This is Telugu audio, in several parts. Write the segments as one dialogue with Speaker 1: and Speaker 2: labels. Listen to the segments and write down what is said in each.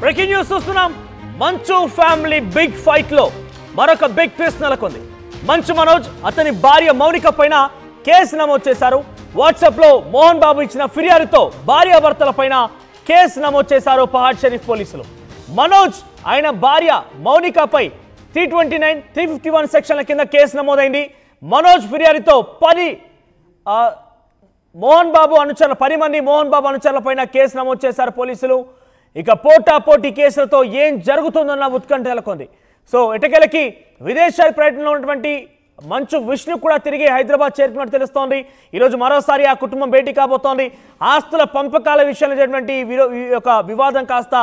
Speaker 1: బ్రేకింగ్ న్యూస్ చూస్తున్నాం. మంచు ఫ్యామిలీ బిగ్ ఫైట్ లో మరొక బిగ్ ట్విస్ట్ నెలకొంది. మంచు మనోజ్ అతని భార్య మౌనిక పైన కేసు నమోదు చేశారు. వాట్సాప్ లో మోహన్ బాబు ఇచ్చిన ఫిర్యాదుతో భార్యాభర్తల పైన కేసు నమోదు చేశారు పహాడ్ షరీఫ్ పోలీసులు. మనోజ్ ఆయన భార్య మౌనికపై 329, 351 సెక్షన్ల కింద కేసు నమోదైంది. మనోజ్ ఫిర్యాదుతో 10 మంది మోహన్ బాబు అనుచరుల పైన కేసు నమోదు చేశారు పోలీసులు. ఇక పోటాపోటీ కేసులతో ఏం జరుగుతుందన్న ఉత్కంఠ నెలకొంది. సో ఎటకెలకి విదేశాల పర్యటనలో ఉన్నటువంటి మంచు విష్ణు కూడా తిరిగి హైదరాబాద్ చేరుకున్నట్టు తెలుస్తోంది. ఈరోజు మరోసారి ఆ కుటుంబం భేటీ కాబోతోంది. ఆస్తుల పంపకాల విషయంలో జరిగినటువంటి ఈ యొక్క వివాదం కాస్త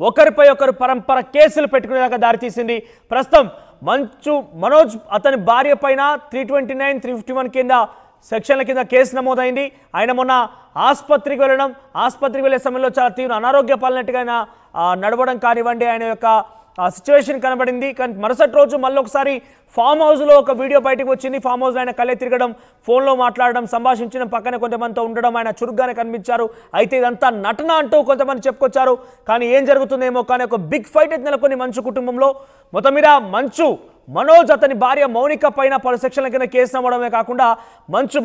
Speaker 1: ఒకరిపై ఒకరు పరంపర కేసులు పెట్టుకునేదాకా దారితీసింది. ప్రస్తుతం మనోజ్ అతని భార్య పైన 329, 351 కింద సెక్షన్ల కింద కేసు నమోదైంది. ఆయన మొన్న ఆసుపత్రికి వెళ్ళే సమయంలో చాలా తీవ్ర అనారోగ్య పాలనట్టుగా ఆయన నడవడం కానివ్వండి, ఆయన యొక్క సిచ్యువేషన్ కనబడింది. కానీ మరుసటి రోజు మళ్ళీ ఒకసారి ఫామ్ హౌస్లో ఒక వీడియో బయటకు వచ్చింది. ఫామ్ హౌస్లో ఆయన కళ్ళే తిరగడం, ఫోన్లో మాట్లాడడం, సంభాషించడం, పక్కన కొంతమందితో ఉండడం, ఆయన చురుగ్గానే కనిపించారు. అయితే ఇదంతా నటన అంటూ కొంతమంది చెప్పుకొచ్చారు. కానీ ఏం జరుగుతుందేమో కానీ ఒక బిగ్ ఫైట్ అయితే నెలకొని మంచు కుటుంబంలో. మొత్తం మీద మనోజ్ అతని భార్య మౌనిక పైన పలు సెక్షన్ల కింద కేసు నమోదమే కాకుండా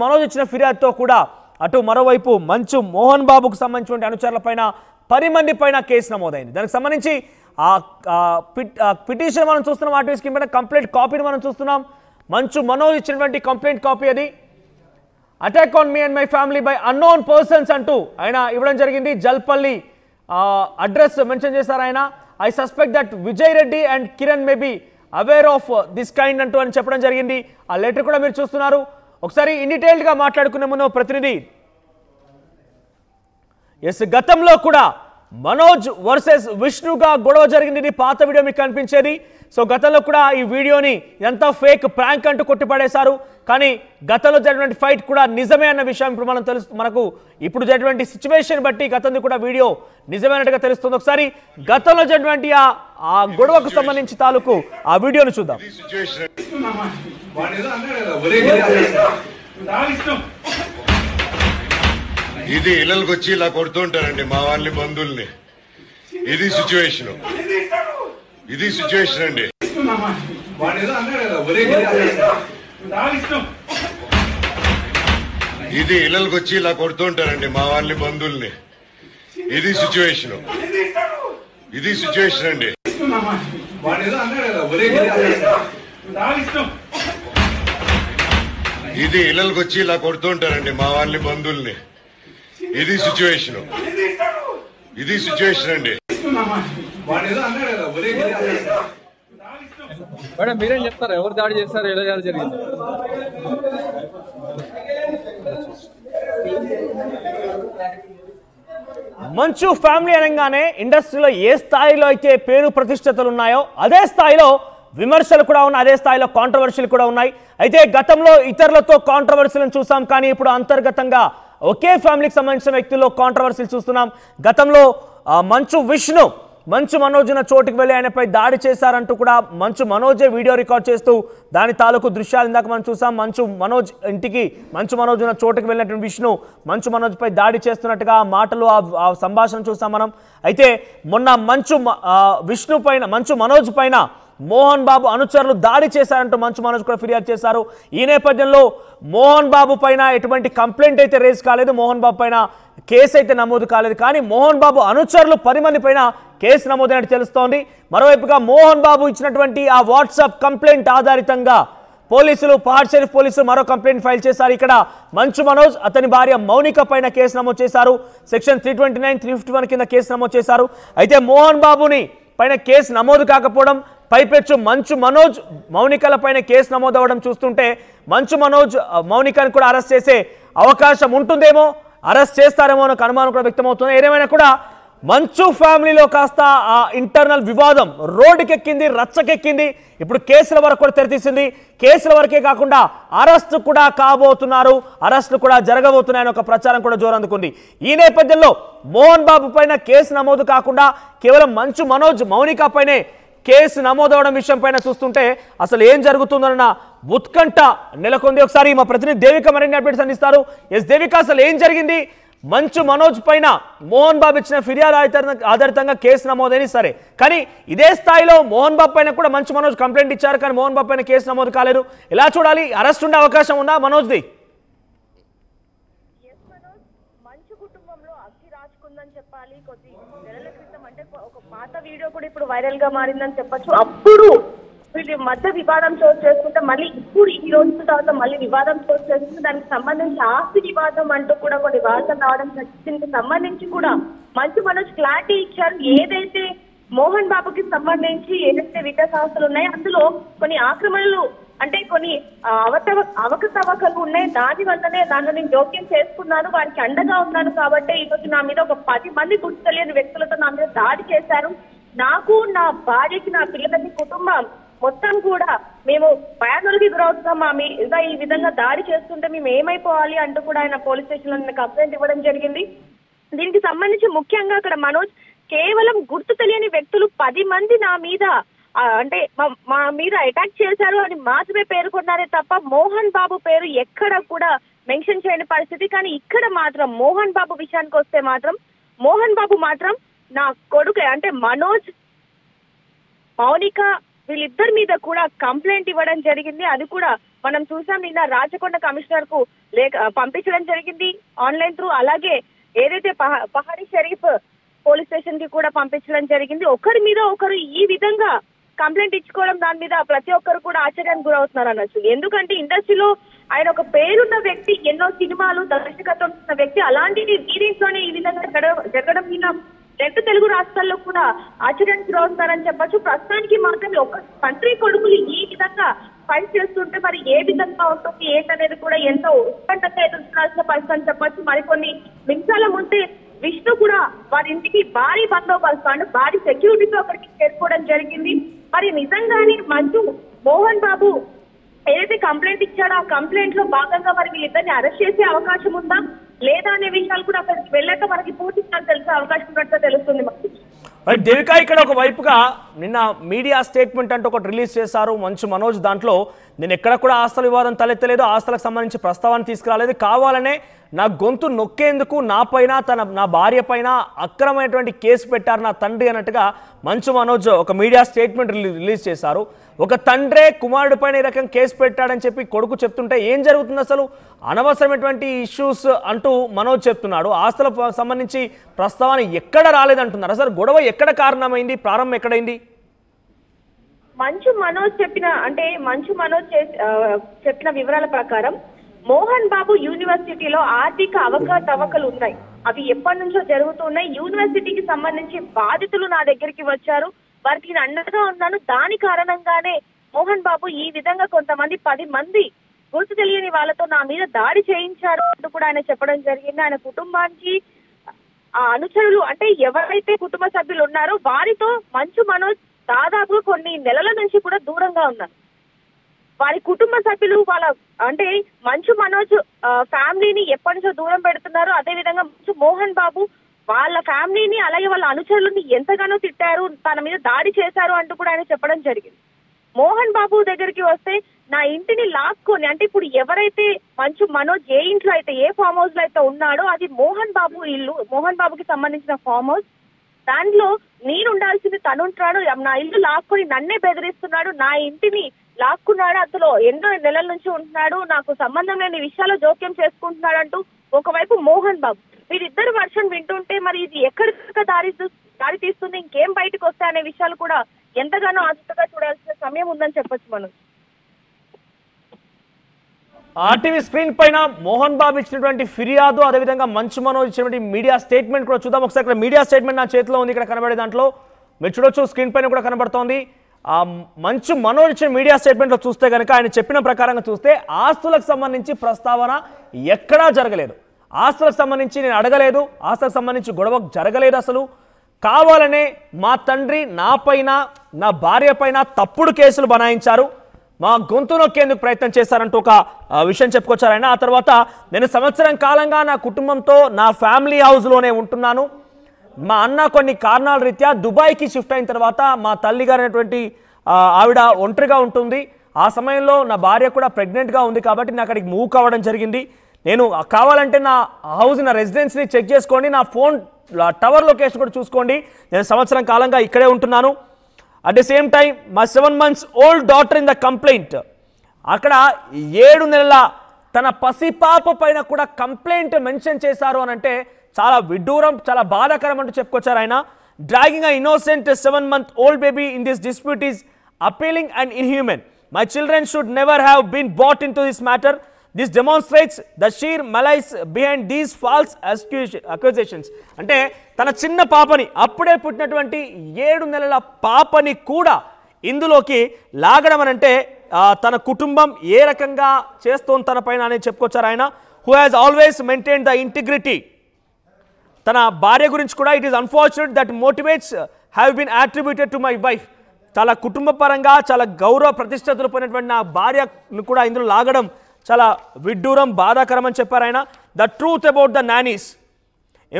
Speaker 1: మనోజ్ ఇచ్చిన ఫిర్యాదుతో కూడా అటు మరోవైపు మోహన్ బాబుకు సంబంధించిన అనుచరుల పైన 10 మంది పైన కేసు నమోదైంది. దానికి సంబంధించి పిటిషన్ మనం చూస్తున్నాం. ఆర్టీవీ స్కీమ్ పైన కంప్లైంట్ కాపీని మనం చూస్తున్నాం. మనోజ్ ఇచ్చినటువంటి కంప్లైంట్ కాపీ అది. Attack on me and my family by unknown persons అంటూ ఆయన ఇవ్వడం జరిగింది. జల్పల్లి అడ్రస్ మెన్షన్ చేశారు ఆయన. I suspect that Vijay Reddy and Kiran may be aware of this kind అంటూ అని చెప్పడం జరిగింది. ఆ లెటర్ కూడా మీరు చూస్తున్నారు. ఒకసారి ఇన్ డీటెయిల్డ్గా మాట్లాడుకునే ముందు ప్రతినిధి గతంలో కూడా మనోజ్ వర్సెస్ విష్ణుగా గొడవ జరిగింది. ఇది పాత వీడియో మీకు కనిపించేది. సో గతంలో కూడా ఈ వీడియోని ఎంత ఫేక్ ప్రాంక్ అంటూ కొట్టిపడేశారు. కానీ గతంలో జరిగినటువంటి ఫైట్ కూడా నిజమే అన్న విషయం ఇప్పుడు మనకు ఇప్పుడు జరిగినటువంటి సిచ్యువేషన్ బట్టి గతంలో కూడా వీడియో నిజమైనట్టుగా తెలుస్తుంది. ఒకసారి గతంలో జరిగినటువంటి ఆ గొడవకు సంబంధించి తాలూకు ఆ వీడియోను చూద్దాం.
Speaker 2: ఇది ఇళ్ళకి వచ్చి ఇలా కొడుతుంటారండి మా వాళ్ళని, బంధువుల్ని. ఇది సిచ్యువేషన్ అండి. ఇది ఇళ్ళకి వచ్చి ఇలా కొడుతుంటారండి మా వాళ్ళని, బంధువుల్ని. ఇది సిచ్యువేషన్ అండి. ఇది ఇళ్ళకి వచ్చి ఇలా కొడుతుంటారండి మా వాళ్ళని, బంధువుల్ని. ఇది సిచ్యువేషన్ అండి.
Speaker 3: మేడం మీరేం చెప్తారు? ఎవరు దాడి చేస్తారు, ఎలా జరిగింది?
Speaker 1: మంచు ఫ్యామిలీ అనగానే ఇండస్ట్రీలో ఏ స్థాయిలో అయితే పేరు ప్రతిష్టతలు ఉన్నాయో అదే స్థాయిలో విమర్శలు కూడా ఉన్నాయి, అదే స్థాయిలో కాంట్రవర్షీలు కూడా ఉన్నాయి. అయితే గతంలో ఇతరులతో కాంట్రవర్సీలను చూసాం, కానీ ఇప్పుడు అంతర్గతంగా ఒకే ఫ్యామిలీకి సంబంధించిన వ్యక్తుల్లో కాంట్రవర్సీలు చూస్తున్నాం. గతంలో మంచు మనోజ్ చోటుకు వెళ్ళి ఆయనపై దాడి చేశారంటూ కూడా మనోజే వీడియో రికార్డ్ చేస్తూ దాని తాలూకు దృశ్యాలు ఇందాక మనం చూసాం. మనోజ్ ఉన్న చోటుకు వెళ్ళినటువంటి విష్ణు మనోజ్ పై దాడి చేస్తున్నట్టుగా మాటలు ఆ సంభాషణ చూసాం మనం. అయితే మొన్న మనోజ్ పైన మోహన్ బాబు అనుచరులు దాడి చేశారంటూ మనోజ్ కూడా ఫిర్యాదు చేశారు. ఈ నేపథ్యంలో మోహన్ బాబు పైన ఎటువంటి కంప్లైంట్ అయితే రేజ్ కాలేదు, మోహన్ బాబు పైన కేసు అయితే నమోదు కాలేదు. కానీ మోహన్ బాబు అనుచరులు 10 మంది పైన కేసు నమోదైనట్టు తెలుస్తోంది. మరోవైపుగా మోహన్ బాబు ఇచ్చినటువంటి ఆ వాట్సాప్ కంప్లైంట్ ఆధారితంగా పహాడ్ షరీఫ్ పోలీసులు మరో కంప్లైంట్ ఫైల్ చేశారు. ఇక్కడ మనోజ్ అతని భార్య మౌనిక పైన కేసు నమోదు చేశారు. సెక్షన్ 329, 351 కింద కేసు నమోదు చేశారు. అయితే మోహన్ బాబుని పైన కేసు నమోదు కాకపోవడం, పైపెచ్చు మనోజ్ మౌనికల పైన కేసు నమోదు అవ్వడం చూస్తుంటే మనోజ్ మౌనికను కూడా అరెస్ట్ చేసే అవకాశం ఉంటుందేమో, అరెస్ట్ చేస్తారేమో అని అనుమానం కూడా వ్యక్తమవుతుంది. ఏదేమైనా కూడా మంచు ఫ్యామిలీలో కాస్త ఆ ఇంటర్నల్ వివాదం రోడ్డుకెక్కింది, రచ్చకెక్కింది. ఇప్పుడు కేసుల వరకు కూడా తెరతీసింది. కేసుల వరకే కాకుండా అరెస్టు కూడా కాబోతున్నారు, అరెస్టులు కూడా జరగబోతున్నాయని ఒక ప్రచారం కూడా జోరందుకుంది. ఈ నేపథ్యంలో మోహన్ బాబు పైన కేసు నమోదు కాకుండా కేవలం మనోజ్ మౌనిక పైనే కేసు నమోదవడం విషయం పైన చూస్తుంటే అసలు ఏం జరుగుతుందన్న ఉత్కంఠ నెలకొంది. ఒకసారి మా ప్రతినిధి దేవిక మరిన్ని అప్డేట్స్ అందిస్తారు. ఎస్ దేవిక, అసలు ఏం జరిగింది? మంచు మనోజ్ పైన మోహన్ బాబు ఇచ్చిన ఫిర్యాదు ఆధారితంగా కేసు నమోదైంది సరే, కానీ ఇదే స్థాయిలో మోహన్ బాబు పైన కూడా మంచు మనోజ్ కంప్లైంట్ ఇచ్చారు, కానీ మోహన్ బాబు పైన కేసు నమోదు కాలేదు. ఎలా చూడాలి? అరెస్ట్ ఉండే అవకాశం ఉందా మనోజ్ది?
Speaker 4: మంచు కుటుంబంలో అగ్గి రాచుకుందని చెప్పాలి. కొద్ది నెలల క్రితం అంటే ఒక పాత వీడియో కూడా ఇప్పుడు వైరల్ గా మారిందని చెప్పొచ్చు. అప్పుడు వీళ్ళు మధ్య వివాదం చోటు చేసుకుంటే మళ్ళీ ఇప్పుడు ఈ రోజు తర్వాత మళ్ళీ వివాదం చోటు చేసుకుంటే దానికి సంబంధించి ఆస్తి వివాదం అంటూ కూడా కొన్ని వార్తలు రావడం దీనికి సంబంధించి కూడా మంచు మనోజ్ క్లారిటీ ఇచ్చారు. ఏదైతే మోహన్ బాబుకి సంబంధించి ఏదైతే విద్యా సంస్థలు ఉన్నాయో అందులో కొన్ని ఆక్రమణలు అంటే కొన్ని అవకతవకలు ఉన్నాయి, దాని వల్లనే దానిలో నేను జోక్యం చేసుకున్నాను, వారికి అండగా ఉన్నాను కాబట్టి ఈరోజు నా మీద ఒక 10 మంది గుర్తు తెలియని వ్యక్తులతో నా మీద దాడి చేశారు. నాకు, నా భార్యకి, నా పిల్లలకి, కుటుంబం మొత్తం కూడా మేము భయానులకి గురవుతున్నాం. మా మీద ఈ విధంగా దాడి చేస్తుంటే మేము ఏమైపోవాలి అంటూ కూడా ఆయన పోలీస్ స్టేషన్ లో కంప్లైంట్ ఇవ్వడం జరిగింది. దీనికి సంబంధించి ముఖ్యంగా అక్కడ మనోజ్ కేవలం గుర్తు తెలియని వ్యక్తులు 10 మంది నా మీద అంటే మా మీద అటాక్ చేశారు అని మాత్రమే పేర్కొన్నారే తప్ప మోహన్ బాబు పేరు ఎక్కడ కూడా మెన్షన్ చేయని పరిస్థితి. కానీ ఇక్కడ మాత్రం మోహన్ బాబు విషయానికి వస్తే మాత్రం మోహన్ బాబు మాత్రం నా కొడుకు అంటే మనోజ్, మౌనిక వీళ్ళిద్దరి మీద కూడా కంప్లైంట్ ఇవ్వడం జరిగింది. అది కూడా మనం చూసాం, నిన్న రాచకొండ కమిషనర్ కు పంపించడం జరిగింది ఆన్లైన్ త్రూ. అలాగే ఏదైతే పహాడీ షరీఫ్ పోలీస్ స్టేషన్ కి కూడా పంపించడం జరిగింది. ఒకరి మీద ఒకరు ఈ విధంగా కంప్లైంట్ ఇచ్చుకోవడం దాని మీద ప్రతి ఒక్కరు కూడా ఆశ్చర్యానికి గురవుతున్నారు అనొచ్చు. ఎందుకంటే ఇండస్ట్రీలో ఆయన ఒక పేరున్న వ్యక్తి, ఎన్నో సినిమాలు దర్శకత్వం చేసిన వ్యక్తి, అలాంటిది వీరింట్లోనే ఈ విధంగా జరగడం మీద 2 తెలుగు రాష్ట్రాల్లో కూడా ఆశ్చర్యానికి గురవుతున్నారని చెప్పొచ్చు. ప్రస్తుతానికి మాత్రం ఒక తండ్రి కొడుకులు ఈ విధంగా ఫైట్ చేస్తుంటే మరి ఏ విధంగా ఉంటుంది ఏంటనేది కూడా ఎంతో ఉత్కంఠంగా ఎదుర్కొనాల్సిన పరిస్థితి అని చెప్పొచ్చు. మరికొన్ని నిమిషాల ముందే విష్ణు కూడా వారి ఇంటికి భారీ బందోబస్తు అంటే భారీ సెక్యూరిటీతో అక్కడికి చేరుకోవడం జరిగింది. మరి నిజంగానే మంచు మోహన్ బాబు ఏదైతే కంప్లైంట్ ఇచ్చాడో ఆ కంప్లైంట్ లో భాగంగా మరి వీళ్ళిద్దరిని అరెస్ట్ చేసే అవకాశం ఉందా లేదా అనే విషయాలు కూడా అక్కడికి వెళ్ళాక మనకి పూర్తిగా తెలిసే అవకాశం ఉన్నట్టుగా తెలుస్తుంది. మనకి
Speaker 1: దేవిక ఇక్కడ ఒక వైపుగా నిన్న మీడియా స్టేట్మెంట్ అంటూ ఒకటి రిలీజ్ చేశారు మంచు మనోజ్. దాంట్లో నేను ఎక్కడ కూడా ఆస్తుల వివాదం తలెత్తలేదు, ఆస్తులకు సంబంధించి ప్రస్తావన తీసుకురాలేదు, కావాలనే నా గొంతు నొక్కేందుకు నా పైన నా భార్య పైన అక్రమమైనటువంటి కేసు పెట్టారు నా తండ్రి అన్నట్టుగా మంచు మనోజ్ ఒక మీడియా స్టేట్మెంట్ రిలీజ్ చేశారు. ఒక తండ్రే కుమారుడి పైన ఈ రకం కేసు పెట్టాడని చెప్పి కొడుకు చెప్తుంటే ఏం జరుగుతుంది అసలు? అనవసరమైనటువంటి ఇష్యూస్ అంటూ మనోజ్ చెప్తున్నాడు. ఆస్తులకు సంబంధించి ప్రస్తావన ఎక్కడ రాలేదంటున్నారు. అసలు గొడవ ఎక్కడ కారణమైంది, ప్రారంభం ఎక్కడైంది?
Speaker 4: మంచు మనోజ్ చెప్పిన వివరాల ప్రకారం మోహన్ బాబు యూనివర్సిటీలో ఆర్థిక అవకతవకలు ఉన్నాయి. అవి ఎప్పటి నుంచో జరుగుతున్నాయి. యూనివర్సిటీకి సంబంధించి బాధితులు నా దగ్గరికి వచ్చారు, వారికి నేను అండగా ఉన్నాను. దాని కారణంగానే మోహన్ బాబు ఈ విధంగా కొంతమంది 10 మంది గుర్తు తెలియని వాళ్ళతో నా మీద దాడి చేయించారు అంటూ కూడా ఆయన చెప్పడం జరిగింది. ఆయన కుటుంబానికి ఆ అనుచరులు అంటే ఎవరైతే కుటుంబ సభ్యులు ఉన్నారో వారితో మంచు మనోజ్ దాదాపు కొన్ని నెలల నుంచి కూడా దూరంగా ఉన్నారు. వారి కుటుంబ సభ్యులు వాళ్ళ అంటే మంచు మనోజ్ ఫ్యామిలీని ఎప్పటి నుంచో దూరం పెడుతున్నారు. అదే విధంగా మంచు మోహన్ బాబు వాళ్ళ ఫ్యామిలీని అలాగే వాళ్ళ అనుచరులని ఎంతగానో తిట్టారు, తన మీద దాడి చేశారు అంటూ కూడా ఆయన చెప్పడం జరిగింది. మోహన్ బాబు దగ్గరికి వస్తే నా ఇంటిని లాక్కొని అంటే ఇప్పుడు ఎవరైతే మంచు మనోజ్ ఏ ఇంట్లో అయితే ఏ ఫామ్ హౌస్ లో అయితే ఉన్నాడో అది మోహన్ బాబు ఇల్లు, మోహన్ బాబుకి సంబంధించిన ఫామ్ హౌస్. దాంట్లో నేను ఉండాల్సింది తనుంటాడు, నా ఇల్లు లాక్కొని నన్నే బెదిరిస్తున్నాడు, నా ఇంటిని లాక్కున్నాడు, అందులో ఎన్నో నెలల నుంచి ఉంటున్నాడు, నాకు సంబంధం లేని విషయాల్లో జోక్యం చేసుకుంటున్నాడు అంటూ ఒకవైపు మోహన్ బాబు. వీరిద్దరు వర్షన్ వింటుంటే మరి ఇది ఎక్కడికి దారి తీస్తుంది, ఇంకేం బయటకు వస్తాయనే విషయాలు కూడా ఎంతగానో ఆసక్తిగా చూడాల్సిన సమయం ఉందని చెప్పొచ్చు. మనం
Speaker 1: ఆర్టీవీ స్క్రీన్ పైన మోహన్ బాబు ఇచ్చినటువంటి ఫిర్యాదు, అదేవిధంగా మంచు మనోజ్ ఇచ్చినటువంటి మీడియా స్టేట్మెంట్ కూడా చూద్దాం ఒకసారి. ఇక్కడ మీడియా స్టేట్మెంట్ నా చేతిలో ఉంది, ఇక్కడ కనబడే దాంట్లో మీరు చూడొచ్చు, స్క్రీన్ పైన కూడా కనబడుతోంది. ఆ మంచు మనోజ్ ఇచ్చిన మీడియా స్టేట్మెంట్లో చూస్తే కనుక ఆయన చెప్పిన ప్రకారంగా చూస్తే ఆస్తులకు సంబంధించి ప్రస్తావన ఎక్కడా జరగలేదు, ఆస్తులకు సంబంధించి నేను అడగలేదు, ఆస్తులకు సంబంధించి గొడవ జరగలేదు. అసలు కావాలనే మా తండ్రి నా పైన నా భార్య పైన తప్పుడు కేసులు బనాయించారు, మా గొంతు నొక్కేందుకు ప్రయత్నం చేశారంటూ ఒక విషయం చెప్పుకొచ్చారు ఆయన. ఆ తర్వాత నేను సంవత్సరం కాలంగా నా కుటుంబంతో నా ఫ్యామిలీ హౌస్లోనే ఉంటున్నాను, మా అన్న కొన్ని కారణాల రీత్యా దుబాయ్కి షిఫ్ట్ అయిన తర్వాత మా తల్లి గారైనటువంటి ఆవిడ ఒంటరిగా ఉంటుంది, ఆ సమయంలో నా భార్య కూడా ప్రెగ్నెంట్గా ఉంది కాబట్టి నేను అక్కడికి మూవ్ కావడం జరిగింది. నేను కావాలంటే నా హౌస్ నా రెసిడెన్స్ని చెక్ చేసుకోండి, నా ఫోన్ టవర్ లొకేషన్ కూడా చూసుకోండి, నేను సంవత్సరం కాలంగా ఇక్కడే ఉంటున్నాను. At the same time my 7 months old daughter in the complaint, అక్కడ 7 నెలల తన పసిపాప పైన కూడా కంప్లైంట్ మెన్షన్ చేశారు అని అంటే చాలా విడ్డూరం, చాలా బాధాకరం అంటూ చెప్పుకొచ్చారు ఆయన. Dragging a innocent 7 month old baby in this dispute is appealing and inhuman. My children should never have been brought into this matter. This demonstrates the sheer malice behind these false accusations. అంటే తన చిన్న పాపని, అప్పుడే పుట్టినటువంటి 7 నెలల పాపని కూడా ఇందులోకి లాగడం అని అంటే తన కుటుంబం ఏ రకంగా చేస్తోంది తన పైన అనేది చెప్పుకొచ్చారు ఆయన. Who has always maintain the integrity. తన భార్య గురించి కూడా it is unfortunate that motivates have been attributed to my wife. చాలా కుటుంబ పరంగా చాలా గౌరవ ప్రతిష్టతలు పోయినటువంటి నా భార్యను కూడా ఇందులో లాగడం చాలా విడ్డూరం, బాధాకరం అని చెప్పారు ఆయన. The truth about the Nani's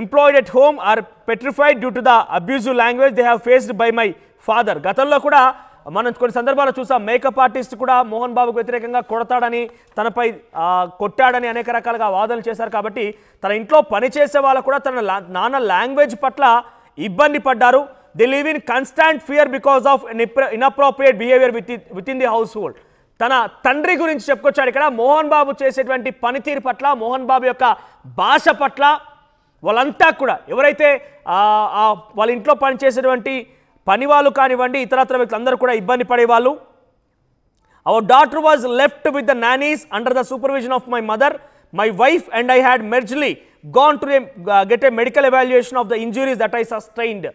Speaker 1: employed at home or petrified due to the abusive language they have faced by my father. గతంలో కూడా మనం కొన్ని సందర్భాలు చూసాం, మేకప్ ఆర్టిస్ట్ కూడా మోహన్ బాబుకు వ్యతిరేకంగా కొడతాడని, తనపై కొట్టాడని అనేక రకాలుగా వాదనలు చేశారు. కాబట్టి తన ఇంట్లో పనిచేసే వాళ్ళు కూడా తన నాన్న లాంగ్వేజ్ పట్ల ఇబ్బంది పడ్డారు. They live in constant fear because of inappropriate behaviour within the household. తన తండ్రి గురించి చెప్పుకొచ్చాడు ఇక్కడ. మోహన్ బాబు చేసేటువంటి పనితీరు పట్ల, మోహన్ బాబు యొక్క భాష పట్ల వాళ్ళంతా కూడా ఎవరైతే వాళ్ళ ఇంట్లో పనిచేసేటువంటి పని వాళ్ళు కానివ్వండి, ఇతరత్ర వ్యక్తులందరూ కూడా ఇబ్బంది పడేవాళ్ళు. Our daughter was left with the nannies under the supervision of my mother. My wife and I had merely gone to get a medical evaluation of the injuries that I sustained.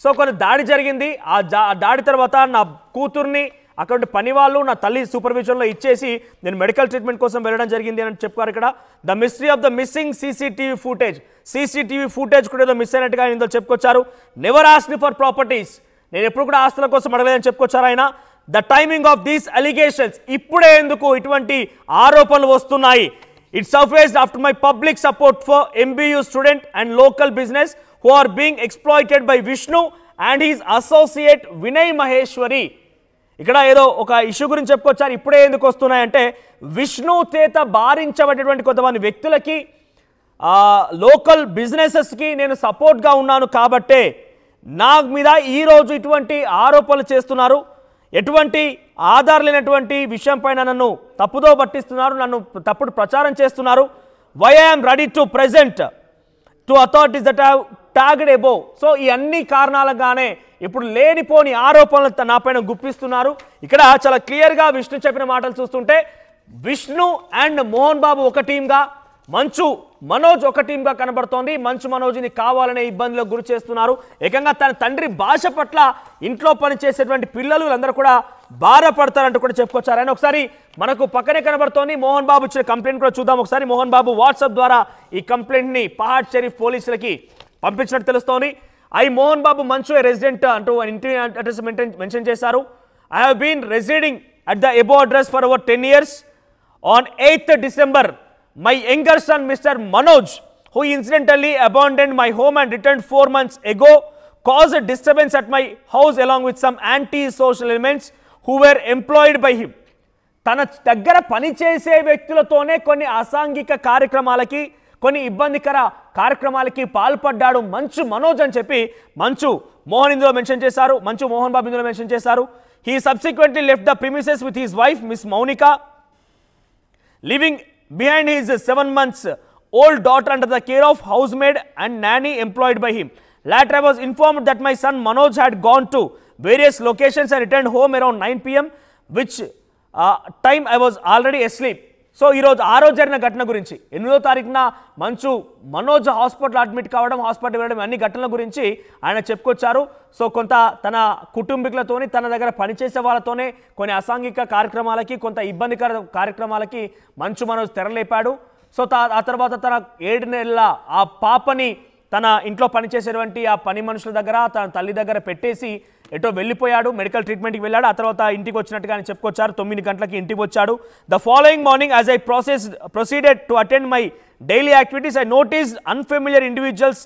Speaker 1: So కొన్ని దాడి జరిగింది, ఆ దాడి తర్వాత నా కూతుర్ని అక్కడ పని వాళ్ళు నా తల్లి సూపర్విజన్లో ఇచ్చేసి నేను మెడికల్ ట్రీట్మెంట్ కోసం వెళ్ళడం జరిగింది అని చెప్పారు ఇక్కడ. The mystery of the missing CCTV footage కూడా ఏదో మిస్ అయినట్టుగా ఇందులో చెప్పుకొచ్చారు. నెవర్ ఆస్క్డ్ ఫర్ ప్రాపర్టీస్, నేను ఎప్పుడు కూడా ఆస్తుల కోసం అడగలేదని చెప్పుకొచ్చారు ఆయన. The timing of these allegations, ఇప్పుడే ఎందుకు ఇటువంటి ఆరోపణలు వస్తున్నాయి? It surfaced after my public support for MBU student and local business who are being exploited by Vishnu and his associate Vinay Maheshwari. ఇక్కడ ఏదో ఒక ఇష్యూ గురించి చెప్పుకొచ్చారు. ఇప్పుడే ఎందుకు వస్తున్నాయంటే విష్ణు చేత బారించబడేటువంటి కొంతమంది వ్యక్తులకి, లోకల్ బిజినెసెస్కి నేను సపోర్ట్గా ఉన్నాను కాబట్టే నా మీద ఈరోజు ఇటువంటి ఆరోపణలు చేస్తున్నారు. ఎటువంటి ఆధారం లేనటువంటి విషయం పైన నన్ను తప్పుదో పట్టిస్తున్నారు, నన్ను తప్పుడు ప్రచారం చేస్తున్నారు. Why I'm ready to present to authorities that have tagged above. So ఈ అన్ని కారణాలుగానే ఇప్పుడు లేనిపోని ఆరోపణలు నా పైన గుప్పిస్తున్నారు. ఇక్కడ చాలా క్లియర్గా విష్ణు చెప్పిన మాటలు చూస్తుంటే విష్ణు అండ్ మోహన్ బాబు ఒక టీంగా, మంచు మనోజ్ ఒక టీంగా కనబడుతోంది. మంచు మనోజ్ని కావాలనే ఇబ్బందులకు గురి చేస్తున్నారు. ఏకంగా తన తండ్రి భాష పట్ల ఇంట్లో పనిచేసేటువంటి పిల్లలు అందరూ కూడా బాధపడతారంటూ కూడా చెప్పుకొచ్చారు ఆయన. ఒకసారి మనకు పక్కనే కనబడుతోంది మోహన్ బాబు ఇచ్చిన కంప్లైంట్ కూడా చూద్దాం ఒకసారి. మోహన్ బాబు వాట్సాప్ ద్వారా ఈ కంప్లైంట్ని పహాడ్ షరీఫ్ పోలీసులకి పంపించినట్టు తెలుస్తోంది. మోహన్ బాబు మంచు ఏ రెసిడెంట్ అంటూ ఇంటి అడ్రస్ మెన్షన్ చేశారు. I have been residing at the above address for over 10 years. On 8th December, my younger son, Mr. Manoj, who incidentally abandoned my home and returned 4 months ago, caused a disturbance at my house along with some anti-social elements who were employed by him. తన దగ్గర పనిచేసే వ్యక్తులతోనే కొన్ని అసాంఘిక కార్యక్రమాలకి, కొన్ని ఇబ్బందికర కార్యక్రమాలకి పాల్పడ్డాడు మంచు మనోజ్ అని చెప్పి మంచు మోహన్ ఇందులో మెన్షన్ చేశారు. మంచు మోహన్ బాబు ఇందులో మెన్షన్ చేశారు. He subsequently left the premises with his wife, Miss Maunika, leaving behind his 7 months old daughter under the care of housemaid and nanny employed by him. Later I was informed that my son Manoj had gone to various locations and returned home around 9 PM, which time I was already asleep. So ఈరోజు జరిగిన ఘటన గురించి 8వ తారీఖున మంచు మనోజ్ హాస్పిటల్ అడ్మిట్ కావడం, హాస్పిటల్ వెళ్ళడం, అన్ని ఘటనల గురించి ఆయన చెప్పుకొచ్చారు. సో కొంత తన కుటుంబీకులతోని, తన దగ్గర పనిచేసే వాళ్ళతోనే కొన్ని అసాంఘిక కార్యక్రమాలకి, కొంత ఇబ్బందికర కార్యక్రమాలకి మంచు మనోజ్ తెరలేపాడు. సో ఆ తర్వాత తన 7 నెలల ఆ పాపని తన ఇంట్లో పనిచేసేటువంటి ఆ పని మనుషుల దగ్గర, తన తల్లి దగ్గర పెట్టేసి ఎటో వెళ్ళిపోయాడు. మెడికల్ ట్రీట్మెంట్కి వెళ్ళాడు. ఆ తర్వాత ఇంటికి వచ్చినట్టుగా ఆయన చెప్పుకొచ్చారు. 9 గంటలకి ఇంటికి వచ్చాడు. The following morning as I proceeded to attend my daily activities, I noticed unfamiliar individuals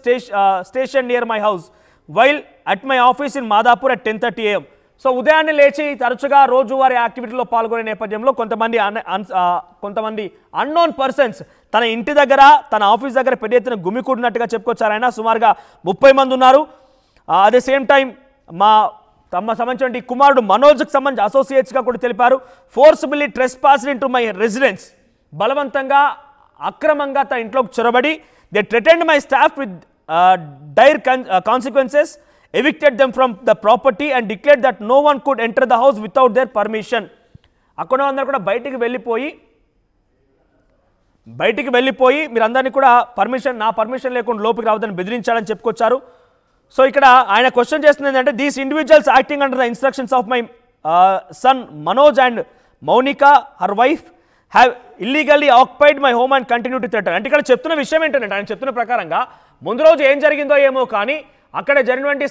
Speaker 1: station near my house while at my office in Madhapur at 10:30 AM. So ఉదయాన్నే లేచి తరచుగా రోజువారీ యాక్టివిటీలో పాల్గొనే నేపథ్యంలో కొంతమంది అన్నోన్ పర్సన్స్ తన ఇంటి దగ్గర తన ఆఫీస్ దగ్గర పెద్ద ఎత్తున గుమికూడినట్టుగా చెప్పుకొచ్చారు. ఆయన సుమారుగా 30 మంది ఉన్నారు. అట్ ద సేమ్ టైం తమ సంబంధించిన కుమారుడు మనోజ్కి సంబంధించి అసోసియేట్స్గా కూడా తెలిపారు. Forcibly trespassed into my residence, బలవంతంగా అక్రమంగా తన ఇంట్లోకి చొరబడి they threatened my staff with dire consequences, evicted them from the property and declared that no one could enter the house without their permission. అక్కడ అందరూ కూడా బయటికి వెళ్ళిపోయి మీరందరినీ కూడా నా పర్మిషన్ లేకుండా లోపలికి రావద్దని బెదిరించాలని చెప్పుకొచ్చారు. సో ఇక్కడ ఆయన క్వశ్చన్ చేస్తుంది ఏంటంటే these individuals acting under the instructions of my son Manoj and Mounika her wife have illegally occupied my home and continue to threaten. అంటే ఇక్కడ చెప్తున్న విషయం ఏంటంటే ఆయన చెప్తున్న ప్రకారంగా ముందు రోజు ఏం జరిగిందో ఏమో కానీ అక్కడ జరిగినటువంటి